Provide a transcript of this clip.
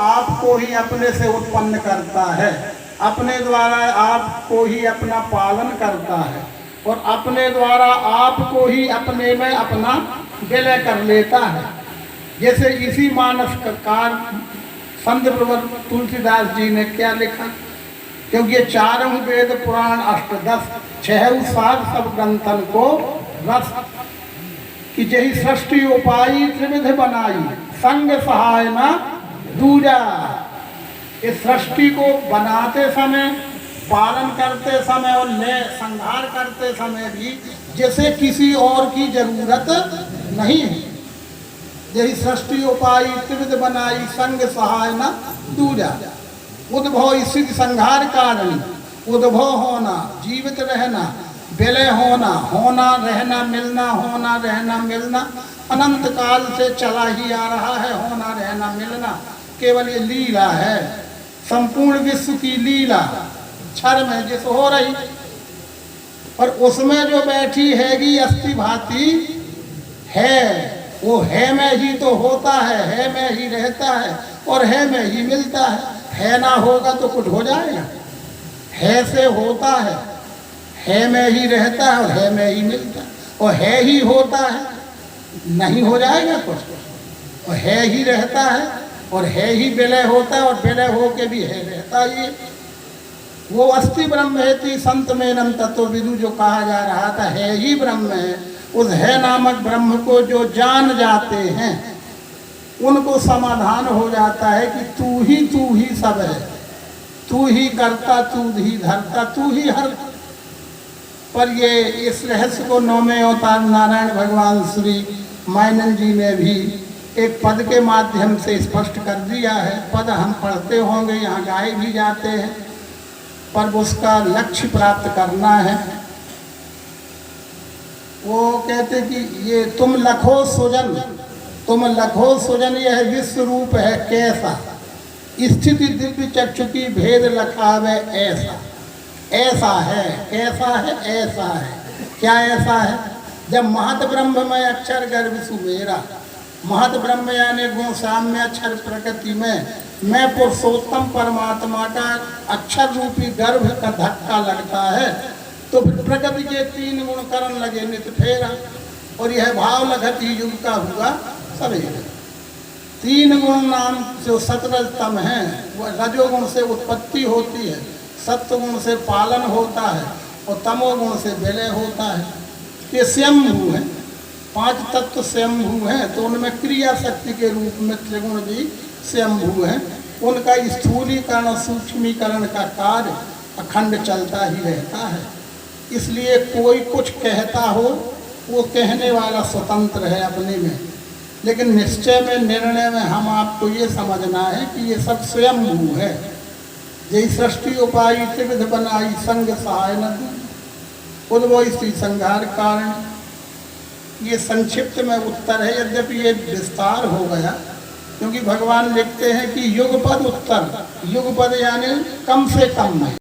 आपको ही अपने से उत्पन्न करता है, अपने द्वारा आपको ही अपना पालन करता है और अपने द्वारा आपको ही अपने में अपना विलय कर लेता है। जैसे इसी मानस का कार्य संत प्रवर तुलसीदास जी ने क्या लिखा, क्योंकि ये चारों वेद पुराण अष्टदश छह सात सब ग्रंथन को रस कि जही सृष्टि उपाई त्रिविध बनाई संग सहाय न दूजा। इस सृष्टि को बनाते समय, पालन करते समय और संहार करते समय भी जैसे किसी और की जरूरत नहीं है। यही सृष्टि उपाई त्रिविध बनाई संग सहाय न दूजा। उद्भव स्थिति संहार कारण, उद्भव होना, जीवित रहना, विलय होना, होना रहना मिलना, होना रहना मिलना अनंत काल से चला ही आ रहा है। होना रहना मिलना केवल ये लीला है, संपूर्ण विश्व की लीला क्षर में जिस हो रही, और उसमें जो बैठी हैगी अस्थि भांति है, वो है में ही तो होता है में ही रहता है और है में ही मिलता है ना होगा तो कुछ हो जाएगा। है से होता है में ही रहता है और है में ही मिलता है, और है ही होता है, नहीं हो जाएगा कुछ, और है ही रहता है और है ही विलय होता है और विलय हो के भी है रहता ही। वो अस्थि ब्रह्मेति संत मेनम तत्व विदु जो कहा जा रहा था, है ही ब्रह्म है। उस है नामक ब्रह्म को जो जान जाते हैं उनको समाधान हो जाता है कि तू ही सब है, तू ही करता, तू ही धरता, तू ही हर। पर ये इस रहस्य को 9वें अवतार नारायण भगवान श्री मायनन जी ने भी एक पद के माध्यम से स्पष्ट कर दिया है। पद हम पढ़ते होंगे, यहाँ गाए भी जाते हैं, पर उसका लक्ष्य प्राप्त करना है। वो कहते कि ये तुम लखो सुजन, तुम लखो सुजन, यह विश्व रूप है कैसा, स्थिति दिव्य चक्षु की भेद लखावे ऐसा। ऐसा है, कैसा है, ऐसा है। क्या ऐसा है? जब महत ब्रह्म में अक्षर गर्भ सुमेरा, महत ब्रह्म यानी गुण साम्य अक्षर प्रकृति में मैं पुरुषोत्तम परमात्मा का अक्षर रूपी गर्भ का धक्का लगता है तो प्रकृति के 3 गुण करण लगे नित फेरा, और यह भाव लगत ही युग का हुआ सवेरा। 3 गुण नाम जो सतरजतम है, वह रजोगुण से उत्पत्ति होती है, सत्वगुण से पालन होता है और तमोगुण से विलय होता है। ये स्वयंभू है, 5 तत्व स्वयंभू हैं, तो उनमें क्रिया शक्ति के रूप में त्रिगुण भी स्वयंभू हैं। उनका स्थूलीकरण और सूक्ष्मीकरण का कार्य अखंड चलता ही रहता है। इसलिए कोई कुछ कहता हो, वो कहने वाला स्वतंत्र है अपने में, लेकिन निश्चय में, निर्णय में हम आपको ये समझना है कि ये सब स्वयंभू है। यही सृष्टि उपाई त्रिविध बनाई संग सहाय न दूजा, उद्भव स्थिति संहार कारण। ये संक्षिप्त में उत्तर है, यद्यपि ये विस्तार हो गया, क्योंकि भगवान लिखते हैं कि युगपद उत्तर, युगपद यानी कम से कम में।